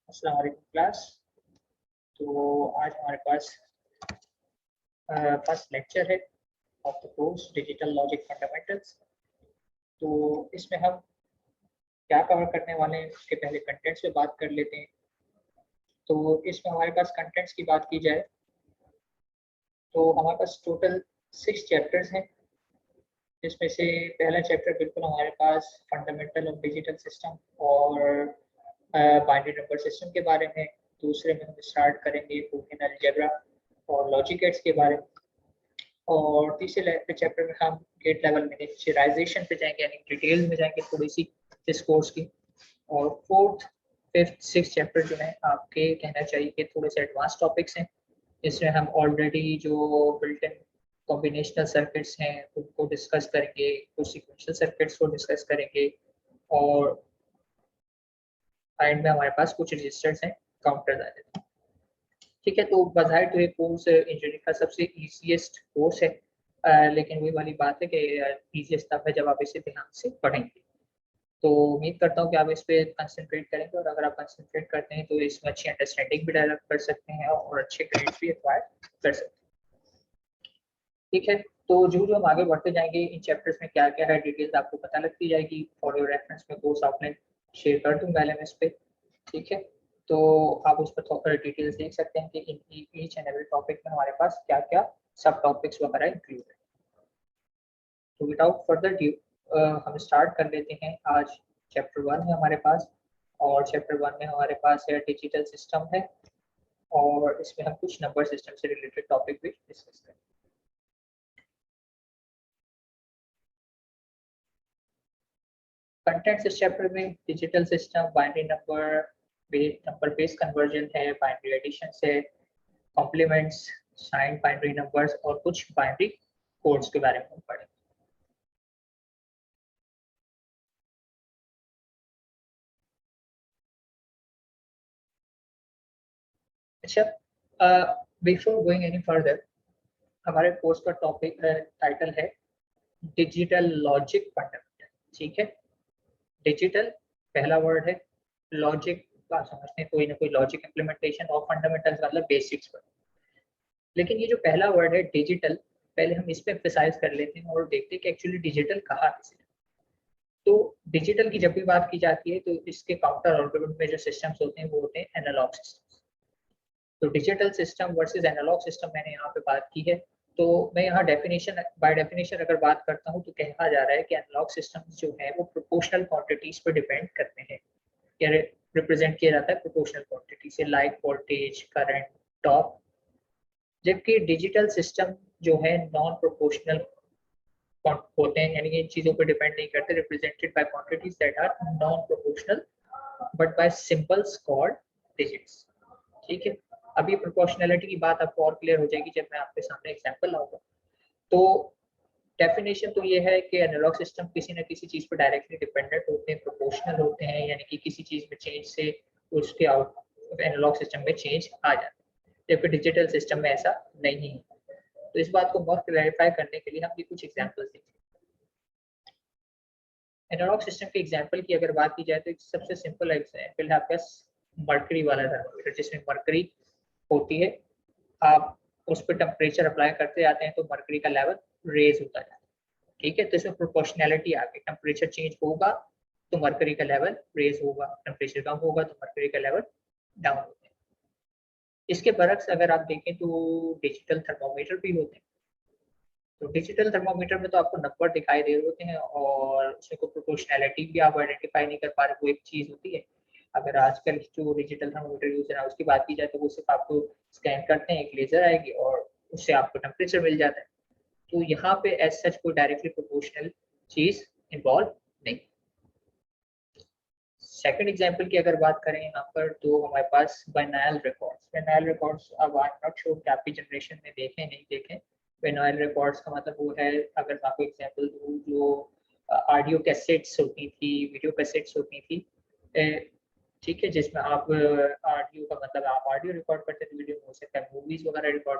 अस्सलाम वालेकुम क्लास। तो आज हमारे पास फर्स्ट लेक्चर है of the course digital logic fundamentals. तो इसमें हम क्या कवर करने वाले हैं उसके पहले कंटेंट्स पे बात कर लेते हैं। तो इसमें हमारे पास कंटेंट्स की बात की जाए तो हमारे पास टोटल 6 चैप्टर्स हैं, जिसमें से पहला चैप्टर बिल्कुल हमारे पास फंडामेंटल ऑफ डिजिटल सिस्टम और बाइनरी नंबर सिस्टम के बारे में। दूसरे में हम स्टार्ट करेंगे बूलियन अलजेब्रा और लॉजिक गेट्स के बारे में। और तीसरे चैप्टर में हम गेट लेवल मिनिएचराइजेशन पे जाएंगे, यानी डिटेल में जाएंगे थोड़ी सी इस कोर्स की। और फोर्थ फिफ्थ सिक्स चैप्टर जो है आपके कहना चाहिए कि थोड़े से एडवांस टॉपिक्स हैं। इसमें हम ऑलरेडी जो बिल्ट इन कॉम्बिनेशनल सर्किट्स हैं उनको डिस्कस करेंगे, कुछ सीक्वेंशियल सर्किट्स को डिस्कस करेंगे, और एंड में हमारे पास कुछ रजिस्टर्स हैं, काउंटर्स आ जाते हैं। ठीक है, तो बजाय तो ये कोर्स इंजीनियरिंग का सबसे ईजीएस्ट कोर्स है, लेकिन वही वाली बात है कि ईजीएस्ट तब है जब आप इसे ध्यान से पढ़ेंगे। तो उम्मीद करता हूँ कि आप इस पे कंसंट्रेट करेंगे, और अगर आप कंसंट्रेट करते हैं तो इसमें अच्छी अंडरस्टैंडिंग भी डेवलप कर सकते हैं और अच्छे ग्रेड्स भी एक्वायर कर सकते हैं। ठीक है, तो जो जो हम आगे बढ़ते जाएंगे इन चैप्टर्स में क्या क्या है डिटेल्स आपको पता लगती जाएगी। फॉर योर रेफरेंस में कोर्स आउटलाइन शेयर कर दूंगा LMS पे। ठीक है, तो आप उस पर थोड़ा डिटेल्स देख सकते हैं कि in each and every topic में हमारे पास क्या क्या सब टॉपिक्स वगैरह इंक्लूड है। तो विदाउट फर्दर ड्यू हम स्टार्ट कर लेते हैं। आज चैप्टर 1 है हमारे पास, और चैप्टर 1 में हमारे पास है डिजिटल सिस्टम है, और इसमें हम कुछ नंबर सिस्टम से रिलेटेड टॉपिक भी डिस्कस करें। कंटेंट्स इस चैप्टर में digital system, binary number based conversion है, बाइनरी एडिशन है, कॉम्प्लीमेंट्स, साइन बाइनरी नंबर्स और कुछ बाइनरी कोड्स के बारे में हम पढ़ेंगे। अच्छा, बिफोर गोइंग एनी फर्दर, हमारे कोर्स का टॉपिक टाइटल है डिजिटल लॉजिक फंडामेंटल। ठीक है, डिजिटल पहला वर्ड है, लॉजिक का समझते हैं कोई ना कोई लॉजिक इम्प्लीमेंटेशन, और फंडामेंटल्स मतलब बेसिक्स पर। लेकिन ये जो पहला वर्ड है डिजिटल, पहले हम इस पे एम्फेसाइज कर लेते हैं और देखते हैं कि एक्चुअली डिजिटल कहाँ है। तो डिजिटल की जब भी बात की जाती है तो इसके काउंटर आर्गुमेंट में जो सिस्टम्स होते हैं वो होते हैं एनालॉग सिस्टम्स। तो digital system versus analog system मैंने यहाँ पे बात की है। तो मैं यहाँ डेफिनेशन बाय डेफिनेशन अगर बात करता हूँ तो कहा जा रहा है कि एनालॉग सिस्टम्स जो है वो प्रोपोर्शनल क्वांटिटीज पर डिपेंड करते हैं, या रिप्रेजेंट किया जाता है प्रोपोर्शनल क्वांटिटी से, लाइक वोल्टेज, करंट, टॉर्क। जबकि डिजिटल सिस्टम जो है नॉन प्रोपोर्शनल होते हैं, यानी कि इन चीजों पर डिपेंड नहीं करते, represented by quantities that are non proportional but by symbols called digits. ठीक है, अभी प्रोपोर्शनैलिटी की बात आपको और क्लियर हो जाएगी जब मैं आपके सामने एग्जांपल लाऊंगा। तो डेफिनेशन तो ये है कि एनालॉग सिस्टम किसी न किसी चीज पर डायरेक्टली डिपेंडेंट होते हैं, प्रोपोर्शनल होते हैं, यानी कि किसी चीज में चेंज से उसके आउट एनालॉग सिस्टम में चेंज आ जाता है, जबकि डिजिटल सिस्टम में ऐसा नहीं है। तो इस बात को और क्लैरिफाई करने के लिए हम ये कुछ एग्जांपल्स देखें। एनालॉग सिस्टम के एग्जांपल की अगर बात की जाए तो एक सबसे सिंपल एग्जांपल है आपका मरकरी वाला थर्मामीटर, जिसमें मरकरी होती है। आप उस पर टेम्परेचर अप्लाई करते जाते हैं तो मरकरी का लेवल रेज होता जाता है। ठीक है, तो इसमें प्रोपोर्शनैलिटी आ गई, टेम्परेचर चेंज होगा तो मरकरी का लेवल रेज होगा, टेम्परेचर कम होगा तो मरकरी का लेवल डाउन होगा। इसके बरक्स अगर आप देखें तो डिजिटल थर्मोमीटर भी होते हैं। तो डिजिटल थर्मोमीटर में तो आपको नंबर दिखाई दे रहे होते हैं, और उसमें कोई प्रोपोर्शनैलिटी भी आप आइडेंटिफाई नहीं कर पा रहे, वो एक चीज होती है। अगर आजकल जो डिजिटल थर्मोमीटर यूज है उसकी बात की जाए तो वो सिर्फ आपको स्कैन करते हैं, एक लेजर आएगी और उससे आपको टेम्परेचर मिल जाता है। तो यहाँ पे एज सच कोई डायरेक्टली प्रोपोर्शनल चीज इन्वॉल्व नहीं। सेकंड एग्जांपल की अगर बात करें यहाँ पर तो हमारे पास बाइनॉरल रिकॉर्ड्स। बाइनॉरल रिकॉर्ड्स अब आई एम नॉट श्योर कि आपकी जनरेशन में देखें नहीं देखें। बाइनॉरल रिकॉर्ड्स का मतलब वो है, अगर मैं आपको एग्जांपल दूँ, जो ऑडियो कैसेट्स होती थी, वीडियो कैसेट्स होती थी, ठीक है, जिसमें आप ऑडियो का मतलब आप ऑडियो रिकॉर्ड करते थे, वीडियो में हो सकता है मूवीज वगैरह रिकॉर्ड,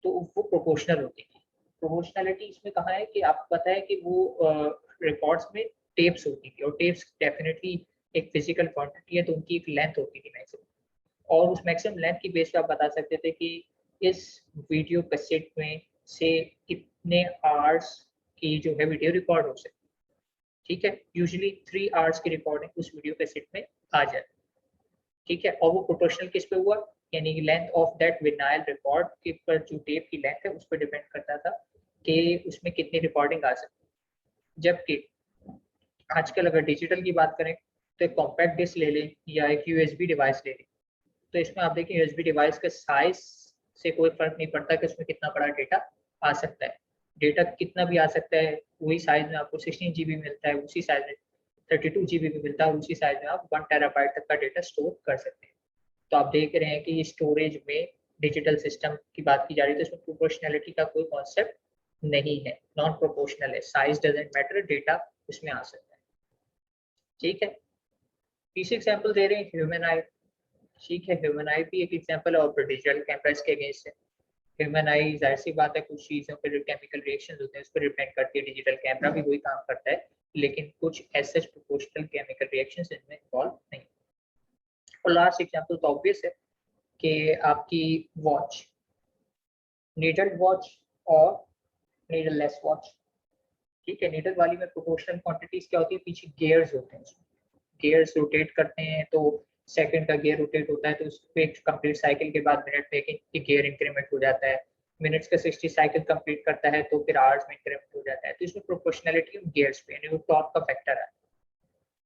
तो वो प्रोपोर्शनल होती थी। प्रोपोर्शनैलिटी इसमें कहाँ है कि आपको पता है कि वो रिकॉर्ड्स में टेप्स होती थी, और टेप्स डेफिनेटली एक फिजिकल क्वांटिटी है तो उनकी एक लेंथ होती थी मैक्सिमम, और उस मैक्सिमम लेंथ की बेस पे आप बता सकते थे कि इस वीडियो कैसेट में से कितने आवर्स की जो है वीडियो रिकॉर्ड हो सकती है। ठीक है, यूजुअली 3 आवर्स की रिकॉर्डिंग उस वीडियो कैसेट में आ जाए। ठीक है, और वो प्रोपोर्शनल किस पे हुआ, यानी length of that vinyl record के पर जो टेप की लेंथ है उस पर डिपेंड करता था कि उसमें कितनी रिकॉर्डिंग आ सकती है। जबकि आजकल अगर डिजिटल की बात करें तो एक कॉम्पैक्ट डिस्क ले लें या एक यूएसबी डिवाइस ले लें, तो इसमें आप देखिए यूएसबी डिवाइस के साइज से कोई फर्क नहीं पड़ता कि उसमें कितना बड़ा डेटा आ सकता है। डेटा कितना भी आ सकता है, वही साइज में आपको 16 जीबी मिलता है, उसी साइज में 32 जीबी भी मिलता है, और उसी साइज में आप 1 टेराबाइट तक का डेटा स्टोर कर सकते हैं। तो आप देख रहे हैं कि स्टोरेज में डिजिटल सिस्टम की बात की जा रही है तो इसमें प्रोपोर्शनैलिटी का कोई कॉन्सेप्ट नहीं है, नॉन प्रोपोर्शनल है, साइज डजंट मैटर, डेटा उसमें आ सकता है। ठीक है, तीसरी एग्जांपल दे रहे हैं ह्यूमन आई। ठीक है, ह्यूमन आई भी एक एग्जांपल है और डिजिटल कैमरा इसके अगेंस्ट है। ह्यूमन आई जाहिर सी बात है कुछ चीज़ों पर जो केमिकल रिएक्शंस होते हैं उस पर डिपेंड करती है, डिजिटल कैमरा भी वही काम करता है, लेकिन कुछ ऐसे प्रोपोर्शनल केमिकल रिएक्शंस इनमें इन्वॉल्व नहीं। और लास्ट एग्जांपल तो ऑब्वियस है कि आपकी वॉच, नीडल वॉच और नीडल लेस वॉच। ठीक है, नीडल वाली में प्रोपोर्शनल क्वांटिटीज क्या होती है, पीछे गियर्स होते हैं, गियर्स रोटेट करते हैं तो सेकंड का गियर रोटेट होता है तो उस पे कंप्लीट साइकिल के बाद मिनट में एक गियर इंक्रीमेंट हो जाता है, मिनट्स का 60 साइकिल कंप्लीट करता है तो फिर आवर्स में इंक्रीमेंट हो जाता है, तो इसमें प्रोपोर्शनलिटी गियर्स पे यानी वो टॉर्क का फैक्टर है।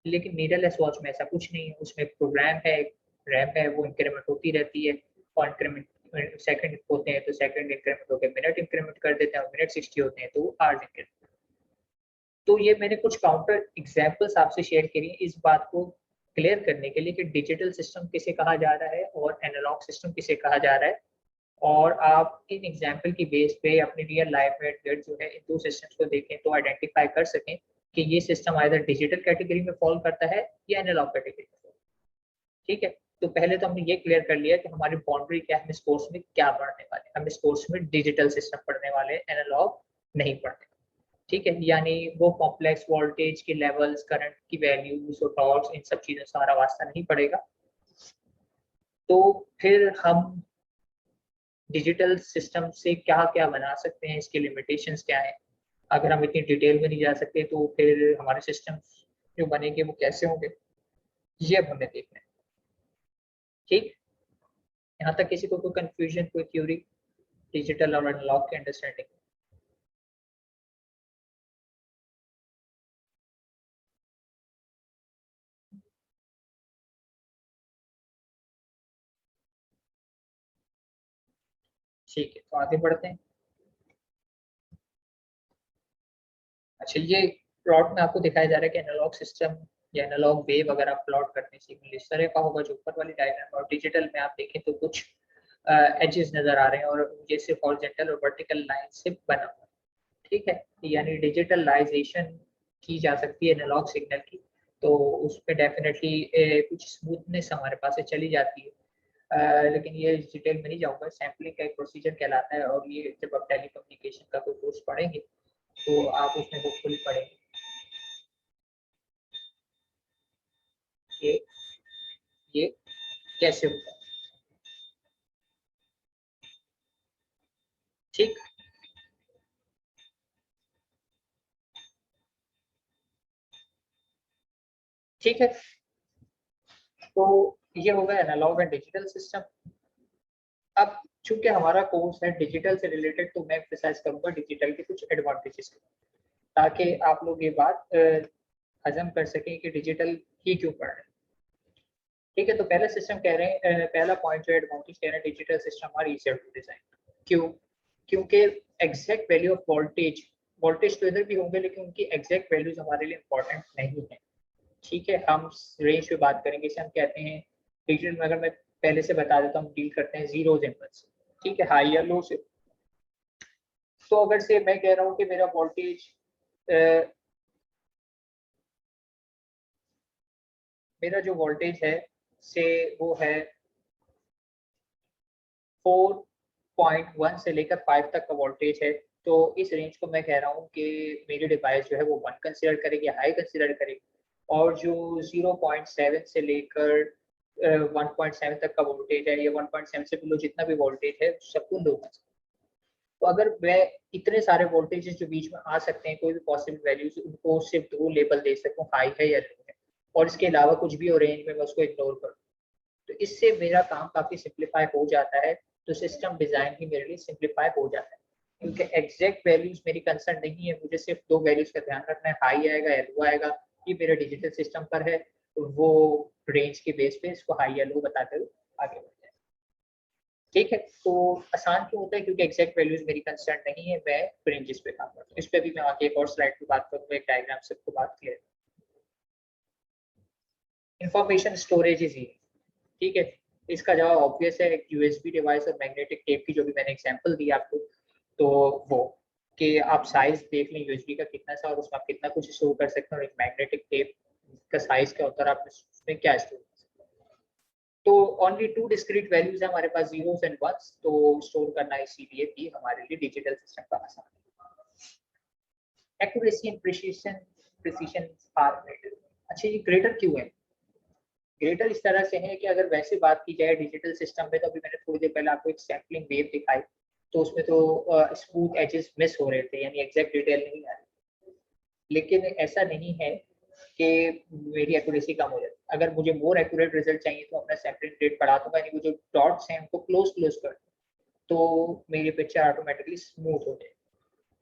लेकिन नीडल लेस वॉच में ऐसा कुछ नहीं है, उसमें प्रोग्राम है, रैम है, वो इंक्रीमेंट होती रहती है, और इंक्रीमेंट सेकंड होते हैं तो सेकंड इंक्रीमेंट होकर मिनट इंक्रीमेंट कर देते हैं, और मिनट 60 होते हैं तो वो आवर्स इंक्रीमेंट। तो ये मैंने कुछ काउंटर एग्जांपल्स आपसे शेयर करी इस बात को क्लियर करने के लिए कि डिजिटल सिस्टम किसे कहा जा रहा है और एनालॉग सिस्टम किसे कहा जा रहा है, और आप इन एग्जांपल की बेस पे अपनी रियल लाइफ में जो है इन दो सिस्टम्स को देखें तो आइडेंटिफाई कर सकें कि ये सिस्टम आइदर डिजिटल कैटेगरी में फॉल करता है या एनालॉग कैटेगरी में। ठीक है, तो पहले तो हमने ये क्लियर कर लिया कि हमारी बाउंड्री क्या है, हम इस कोर्स में क्या पढ़ने वाले हैं, हम इस कोर्स में डिजिटल सिस्टम पढ़ने वाले हैं, एनालॉग नहीं पढ़ने। ठीक है, यानी वो कॉम्प्लेक्स वोल्टेज के लेवल्स, करंट की वैल्यूज और टॉर्क्स, इन सब चीजों से हमारा वास्ता नहीं पड़ेगा। तो फिर हम डिजिटल सिस्टम से क्या क्या बना सकते हैं, इसके लिमिटेशंस क्या है, अगर हम इतनी डिटेल में नहीं जा सकते तो फिर हमारे सिस्टम जो बनेंगे वो कैसे होंगे, ये अब हमें देखना है। ठीक, यहाँ तक किसी को कोई कंफ्यूजन, कोई थ्योरी डिजिटल और एनालॉग की अंडरस्टैंडिंग? ठीक है, तो आगे बढ़ते हैं। अच्छा, ये प्लॉट में आपको दिखाया जा रहा है कि एनालॉग सिस्टम या एनालॉग वेव अगर आप प्लॉट करने सीखेंगे इस तरह का होगा जो ऊपर वाली डायग्राम, और डिजिटल में आप देखें तो कुछ एजेस नजर आ रहे हैं और ये सिर्फ हॉरिजॉन्टल और वर्टिकल लाइन से बना हुआ है। ठीक है, यानी डिजिटलाइजेशन की जा सकती है एनालॉग सिग्नल की, तो उस पर डेफिनेटली कुछ स्मूथनेस हमारे पास से चली जाती है। लेकिन ये डिटेल में नहीं जाऊंगा, सैम्पलिंग का एक प्रोसीजर कहलाता है, और ये जब आप टेलीकम्युनिकेशन का कोई कोर्स पढ़ेंगे तो आप उसमें होपफुली पढ़ेंगे कि ये कैसे होता है। ठीक, ठीक है, तो ये हो गया एनालॉग एंड डिजिटल सिस्टम। अब चूंकि हमारा कोर्स है डिजिटल से रिलेटेड तो मैं एम्फसाइज करूंगा डिजिटल के कुछ एडवांटेजेस, ताकि आप लोग ये बात हजम कर सकें कि डिजिटल ही क्यों पढ़ रहे हैं। ठीक है, तो पहला सिस्टम कह रहे हैं, पहला पॉइंट जो एडवांटेज कह रहे हैं, digital system are easier to design. क्यों? क्योंकि exact value of voltage, voltage तो इधर भी होंगे लेकिन उनकी एग्जैक्ट वैल्यूज हमारे लिए इंपॉर्टेंट नहीं है। ठीक है, हम रेंज पे बात करेंगे, इसे हम कहते हैं डिजिटल में, अगर मैं पहले से बता देता हूँ, डील करते हैं जीरो एंगल से। ठीक है, हाई या लो से। तो अगर से मैं कह रहा हूँ कि मेरा वोल्टेज, मेरा जो वोल्टेज है से वो है 4.1 से लेकर 5 तक का वोल्टेज है, तो इस रेंज को मैं कह रहा हूँ कि मेरी डिवाइस जो है वो 1 कंसिडर करेगी, हाई कंसिडर करेगी। और जो 0.7 से लेकर 1.7 तक का वोल्टेज है या 1.7 से बिलो जितना भी वोल्टेज है सबको लो कर सकते हैं। तो अगर मैं इतने सारे वोल्टेजेस जो बीच में आ सकते हैं कोई भी पॉसिबल वैल्यूज उनको सिर्फ 2 लेबल दे सकूं, हाई है या लो है, और इसके अलावा कुछ भी हो रेंज में मैं उसको इग्नोर करूँ, तो इससे मेरा काम काफी सिंप्लीफाई हो जाता है। तो सिस्टम डिजाइन ही मेरे लिए सिंप्लीफाई हो जाता है, क्योंकि एग्जैक्ट वैल्यूज मेरी कंसर्न नहीं है, मुझे सिर्फ 2 वैल्यूज का ध्यान रखना है, हाई आएगा या लो आएगा। ये मेरा डिजिटल सिस्टम पर है, तो वो रेंज के बेस पे इसको हाई या लो बताते हुए आगे बढ़ जाए। ठीक है, तो आसान क्यों होता है, क्योंकि एग्जैक्ट वैल्यूज मेरी कंसर्न नहीं है, मैं रेंजेस पे काम करता हूँ। इस पे भी मैं आगे एक और स्लाइड पे बात करूँगा, एक डायग्राम से आपको बात क्लियर। इंफॉर्मेशन स्टोरेज इज, ठीक है, इसका जवाब ऑब्वियस है, एक यूएसबी डिवाइस और मैग्नेटिक टेप की जो भी मैंने एग्जांपल दी आपको, तो वो कि आप साइज देख लें यूएसबी का कितना सा और उसमें आप कितना कुछ स्टोर कर सकते हैं, और एक मैग्नेटिक टेप का साइज क्या होता है, आप उसमें क्या स्टोर कर सकते हैं। तो ओनली 2 डिस्क्रीट वैल्यूज है हमारे पास, जीरोस एंड वंस, तो स्टोर करना इसीलिए भी हमारे लिए डिजिटल सिस्टम का आसान है। Accuracy and precision are greater. अच्छा, ये ग्रेटर क्यों है? ग्रेटर इस तरह से है कि अगर वैसे बात की जाए डिजिटल सिस्टम में, तो अभी मैंने थोड़ी देर पहले आपको एक सैम्पलिंग वेव दिखाई, तो उसमें तो स्मूथ एजेस मिस हो रहे थे, यानी एग्जैक्ट डिटेल नहीं आ रही। लेकिन ऐसा नहीं है कि मेरी एक्यूरेसी कम हो जाए। अगर मुझे मोर एक्यूरेट रिजल्ट चाहिए तो अपना सैम्पलिंग रेट बढ़ा दूंगा, यानी वो जो डॉट्स हैं उनको क्लोज क्लोज कर, तो मेरी पिक्चर ऑटोमेटिकली स्मूथ हो जाए।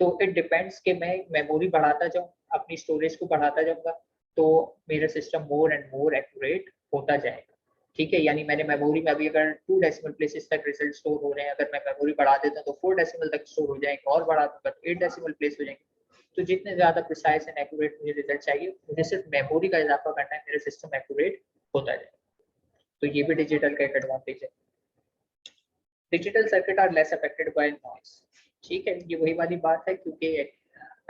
तो इट डिपेंड्स कि मैं मेमोरी बढ़ाता जाऊँ, अपनी स्टोरेज को बढ़ाता जाऊँगा, तो मेरा system more and more accurate होता जाएगा। ठीक है, यानी मैंने मेमोरी में अभी अगर 2 डेसिमल प्लेसेस तक रिजल्ट स्टोर हो रहे हैं, अगर मैं मेमोरी बढ़ा देता हूँ तो 4 डेसिमल तक स्टोर हो जाएंगे, और बढ़ा दूंगा तो 8 डेसिमल प्लेस हो जाएंगे। तो जितने ज्यादा प्रिसाइज एंड एक्यूरेट मुझे रिजल्ट चाहिए, मुझे सिर्फ मेमोरी का इजाफा करना है, मेरा सिस्टम एक्यूरेट होता जाएगा। तो ये भी डिजिटल का एक एडवांटेज है। Digital circuit are less affected by noise. ठीक है, ये वही वाली बात है, क्योंकि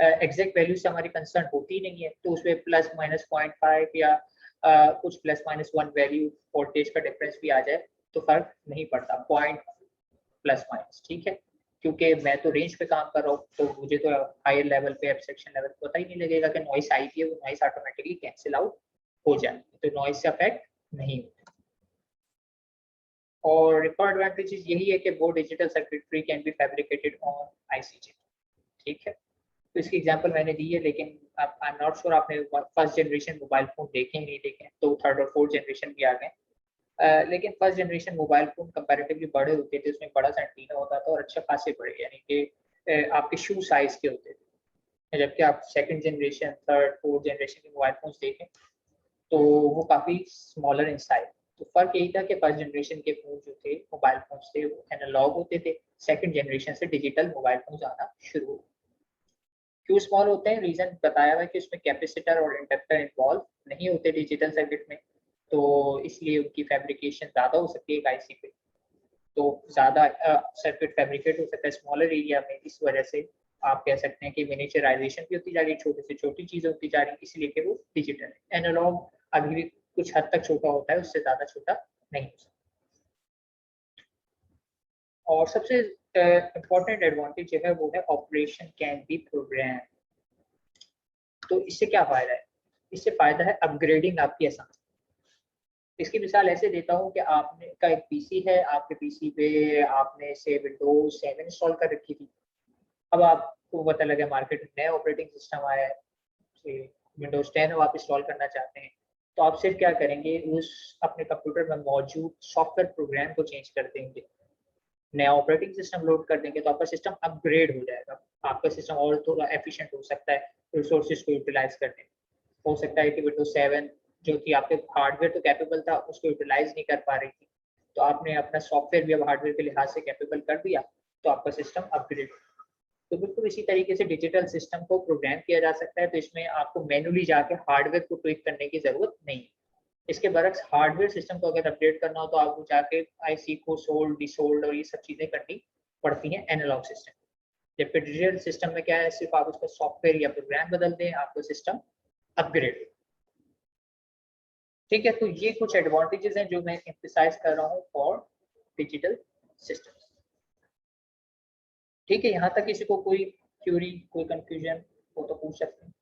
एग्जैक्ट वैल्यू से हमारी कंसर्न होती नहीं है, तो उसमें प्लस माइनस 0.5 या कुछ प्लस माइनस 1 वैल्यू वोल्टेज का डिफरेंस भी आ जाए तो फर्क नहीं पड़ता, पॉइंट प्लस माइनस। ठीक है, क्योंकि मैं तो रेंज पे काम कर रहा हूँ, तो मुझे तो हायर लेवल पे एब्स्ट्रैक्शन लेवल पे पता ही नहीं लगेगा कि नॉइस आई थी, वो नॉइस ऑटोमेटिकली कैंसिल आउट हो जाए, तो नॉइस से अफेक्ट नहीं होता। और एक और एडवांटेज यही है कि वो digital circuitry can be fabricated on IC chip. ठीक है, तो इसकी एग्जांपल मैंने दी है, लेकिन आई एम नॉट श्योर आपने फर्स्ट जनरेशन मोबाइल फोन देखे नहीं देखे, तो थर्ड और फोर्थ जनरेशन भी आ गए। लेकिन first generation mobile phone comparatively बड़े होते थे, उसमें बड़ा सा एंटीना होता था और अच्छे खासे बड़े, यानी कि आपके शू साइज के होते थे। जबकि आप second generation, third, fourth generation के मोबाइल फोन देखें तो वो काफी स्मॉलर इन साइज। तो फर्क यही था कि फर्स्ट जनरेशन के फोन जो थे, मोबाइल फोन थे, वो एनालॉग होते थे, सेकंड जनरेशन से डिजिटल मोबाइल फोन आना शुरू हुए। क्यों स्मॉल होते हैं, रीजन बताया हुआ है कि उसमें कैपेसिटर और इंडक्टर इन्वॉल्व नहीं होते डिजिटल सर्किट में, तो इसलिए उनकी फैब्रिकेशन ज्यादा हो सकती है एक आईसी पे, तो ज्यादा सर्किट फैब्रिकेट हो सकता है स्मॉलर एरिया में। इस वजह से आप कह सकते हैं कि मिनिचराइजेशन भी होती जा रही है, छोटी से छोटी चीजें होती जा रही है, इसलिए कि वो डिजिटल है। एनालॉग अभी भी कुछ हद तक छोटा होता है, उससे ज्यादा छोटा नहीं हो सकता। और सबसे इम्पोर्टेंट एडवांटेज जो है वो है ऑपरेशन कैन बी प्रोग्राम। तो इससे क्या फायदा है? इससे फायदा है अपग्रेडिंग आपकी आसान। इसकी मिसाल ऐसे देता हूँ कि आपने का एक पीसी है, आपके पीसी पे आपने से विंडोज 7 इंस्टॉल कर रखी थी। अब आपको पता लगा मार्केट में नया ऑपरेटिंग सिस्टम आया है, विंडोज 10 आप इंस्टॉल करना चाहते हैं, तो आप सिर्फ क्या करेंगे, उस अपने कंप्यूटर में मौजूद सॉफ्टवेयर प्रोग्राम को चेंज कर देंगे, नया ऑपरेटिंग सिस्टम लोड कर देंगे, तो आपका सिस्टम अपग्रेड हो जाएगा। आपका सिस्टम और थोड़ा एफिशिएंट हो सकता है रिसोर्सेज को यूटिलाइज करने में। हो सकता है कि विंडोज 7 जो थी आपके हार्डवेयर तो कैपेबल था, उसको यूटिलाइज नहीं कर पा रही थी, तो आपने अपना सॉफ्टवेयर भी अब हार्डवेयर के लिहाज से कैपेबल कर दिया, तो आपका सिस्टम अपग्रेड। तो बिल्कुल इसी तरीके से डिजिटल सिस्टम को प्रोग्राम किया जा सकता है, तो इसमें आपको मैनुअली जाके हार्डवेयर को ट्विक करने की जरूरत नहीं है। इसके बरक्स हार्डवेयर सिस्टम को अगर अपडेट करना हो तो आपको जाके आईसी को सोल्ड डिसोल्ड और ये सब चीजें करनी पड़ती हैं एनालॉग सिस्टम। जबकि डिजिटल सिस्टम में क्या है, सिर्फ आप उसका सॉफ्टवेयर या प्रोग्राम बदल दें, आपको सिस्टम अपग्रेड। ठीक है, तो ये कुछ एडवांटेजेस हैं जो मैं एम्फसाइज कर रहा हूँ फॉर डिजिटल सिस्टम। ठीक है, यहाँ तक किसी को कोई क्यूरी, कोई कंफ्यूजन हो तो पूछ सकते हैं।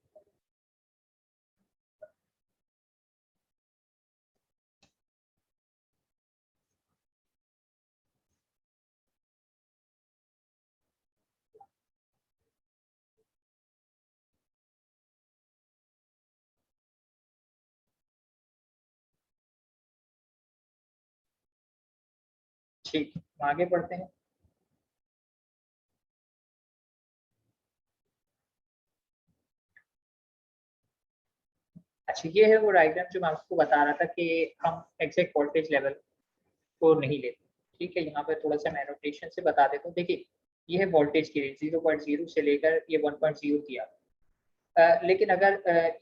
ठीक, आगे बढ़ते हैं। अच्छा, ये है वो डायग्राम जो मैं आपको बता रहा था कि हम एग्जैक्ट वोल्टेज लेवल को नहीं लेते। ठीक है, यहाँ पर थोड़ा सा मैं नोटेशन से बता देता हूँ। देखिए, ये है वोल्टेज की रेंज 0.0 से लेकर ये 1.0 दिया। लेकिन अगर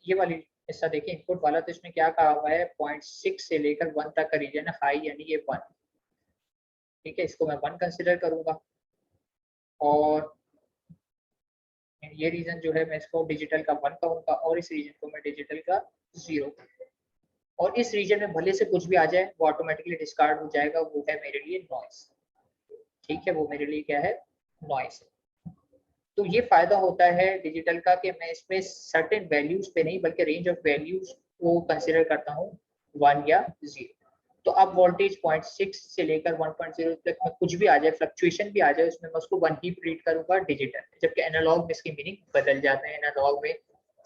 ये वाली हिस्सा देखिए इनपुट वाला, तो इसमें क्या कहा हुआ है, 0.6 से लेकर 1 तक का रीजन है हाई, यानी ये 1। ठीक है, इसको मैं 1 कंसिडर करूंगा। और ये रीजन जो है मैं इसको डिजिटल का 1 कहूंगा, और इस रीजन को मैं डिजिटल का 0। और इस रीजन में भले से कुछ भी आ जाए वो ऑटोमेटिकली डिस्कार्ड हो जाएगा, वो है मेरे लिए नॉइस। ठीक है, वो मेरे लिए क्या है, नॉइस। तो ये फायदा होता है डिजिटल का कि मैं इसमें सर्टेन वैल्यूज पे नहीं बल्कि रेंज ऑफ वैल्यूज को कंसिडर करता हूँ, 1 या 0। तो अब वोल्टेज 0.6 से लेकर 1.0 तक में कुछ भी आ जाए, फ्लक्चुएशन भी आ जाए, उसमें मैं उसको 1 ही ट्रीट करूंगा डिजिटल। जबकि एनालॉग में इसकी मीनिंग बदल जाते हैं। एनालॉग में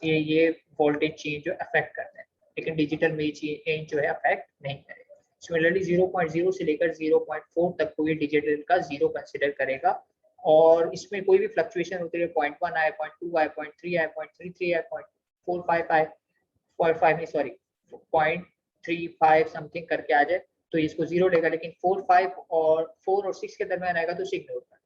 ये वोल्टेज चेंज जो अफेक्ट करते हैं, लेकिन डिजिटल में ये चेंज जो है अफेक्ट नहीं करेगा। सिमिलरली 0.0 से लेकर 0.4 तक को ये डिजिटल का 0 कंसिडर करेगा। और इसमें कोई भी फ्लक्चुएशन होती है, 0.1 आए, 0.2 आए, 0.3 आए, 0.33 आए, 0.45 आए, 0.5 नहीं सॉरी 0.35 समथिंग करके आ जाए, तो इसको 0 लेगा। लेकिन 4 और 6 के दरमियान आएगा तो इग्नोर कर।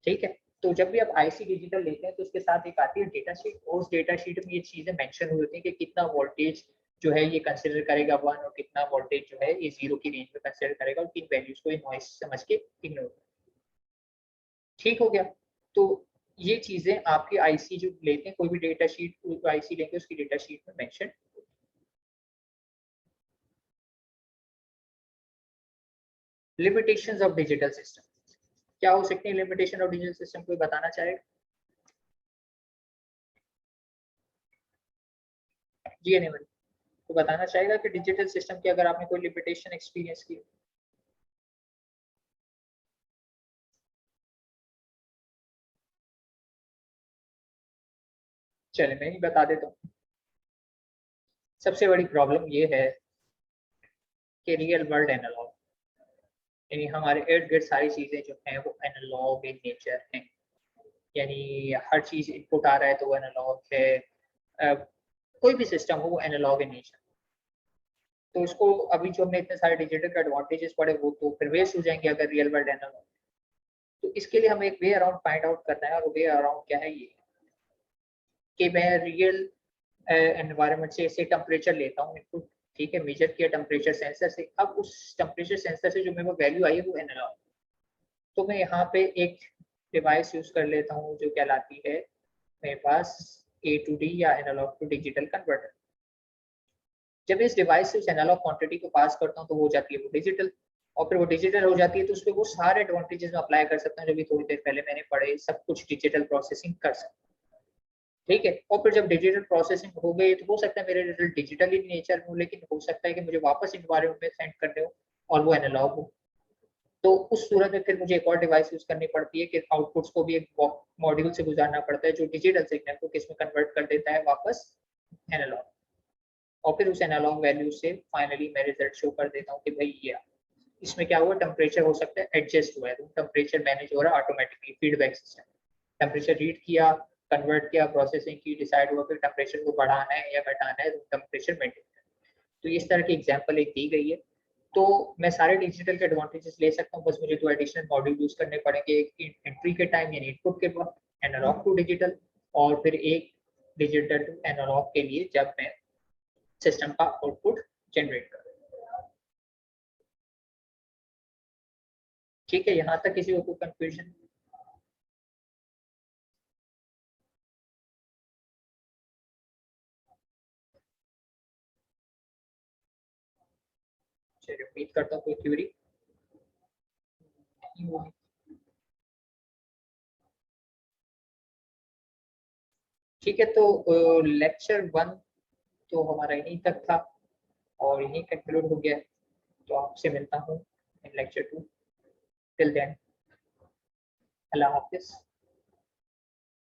ठीक है, तो जब भी आप आईसी डिजिटल लेते हैं तो उसके साथ एक आती है डेटा शीट, और उस डेटा शीट में ये चीजें मेंशन हुई होती है कि कितना वोल्टेज जो है ये कंसिडर करेगा 1, और कितना वोल्टेज जो है ये 0 की रेंज में कंसिडर करेगा, और किन वैल्यूज को ये नॉइस समझ के इग्नोर करेगा। ठीक हो गया। तो ये चीजें आपके आईसी जो लेते हैं, कोई भी डेटा शीट आईसी लेंगे उसकी डेटा शीट में mention. Limitations of digital system क्या हो सकती है? लिमिटेशन ऑफ डिजिटल सिस्टम कोई बताना चाहेगा? जी नहीं, तो बताना चाहेगा कि डिजिटल सिस्टम की अगर आपने कोई लिमिटेशन एक्सपीरियंस की? चले मैं ही बता देता हूँ। सबसे बड़ी प्रॉब्लम ये है कि रियल वर्ल्ड एनालॉग, यानी हमारे इर्द गिर्द सारी चीजें जो हैं वो एनालॉग इन नेचर हैं। यानी हर चीज इनपुट आ रहा है तो वो एनालॉग है। अ, कोई भी सिस्टम हो वो एनालॉग इन नेचर। तो उसको अभी जो हमने इतने सारे डिजिटल के एडवांटेजेस पढ़े वो तो फिर वेस्ट हो जाएंगे अगर रियल वर्ल्ड एनालॉग। तो इसके लिए हमें एक वे अराउंड फाइंड आउट करना है, और वे अराउंड क्या है, ये कि मैं रियल एनवायरनमेंट से ऐसे टेम्परेचर लेता हूँ इनपुट। ठीक है, मेजर किया टेम्परेचर सेंसर से। अब उस टेम्परेचर सेंसर से जो मेरे को वैल्यू आई है वो एनालॉग। तो मैं यहाँ पे एक डिवाइस यूज कर लेता हूँ जो कहलाती है मेरे पास ए टू डी या एनालॉग टू डिजिटल कन्वर्टर। जब इस डिवाइस से उस एनालॉग क्वांटिटी को पास करता हूँ तो हो जाती है वो डिजिटल। और फिर वो डिजिटल हो जाती है तो उस पर वो सारे एडवांटेजेस में अप्लाई कर सकता हूँ जो भी थोड़ी देर पहले मैंने पढ़े, सब कुछ डिजिटल प्रोसेसिंग कर सकता हूँ। ठीक है, और फिर जब डिजिटल प्रोसेसिंग हो गई तो हो सकता है मेरे रिजल्ट डिजिटल इन नेचर हो, लेकिन हो सकता है कि मुझे वापस इन्वायरमेंट में सेंड करने हो और वो एनालॉग हो। तो उस सूरत में फिर मुझे एक और डिवाइस यूज करनी पड़ती है कि आउटपुट्स को भी एक मॉड्यूल से गुजारना पड़ता है जो डिजिटल सिग्नल को किस में कन्वर्ट कर देता है वापस एनालॉग। और फिर उस एनालॉग वैल्यू से फाइनली मैं रिजल्ट शो कर देता हूँ कि भाई ये इसमें क्या हुआ, टेम्परेचर हो सकता है एडजस्ट हुआ है, रूम टेम्परेचर मैनेज हो रहा है automatically, feedback system. Temperature read किया, कन्वर्ट किया, प्रोसेसिंग की, डिसाइड हुआ फिर टेम्परेचर को बढ़ाना है या घटाना है, रूम टेम्परेचर मेंटेन करना। तो इस तरह की एग्जांपल एक दी गई है। तो मैं सारे डिजिटल के एडवांटेजेस ले सकता हूँ, बस मुझे दो एडिशनल मॉड्यूल यूज करने पड़ेंगे, एक एंट्री के टाइम यानी इनपुट के वक्त एनालॉग टू डिजिटल, और फिर एक डिजिटल टू एनालॉग के लिए जब मैं सिस्टम का आउटपुट जनरेट करूँ। ठीक है, यहाँ तक किसी को कंफ्यूजन? चलिए उम्मीद करता हूँ कोई थ्योरी नहीं होगी। ठीक है, तो लेक्चर 1 तो हमारा यहीं तक था और यहीं कंक्लूड हो गया। तो आपसे मिलता हूँ इन लेक्चर 2। टिल देन, अल्लाह हाफिज।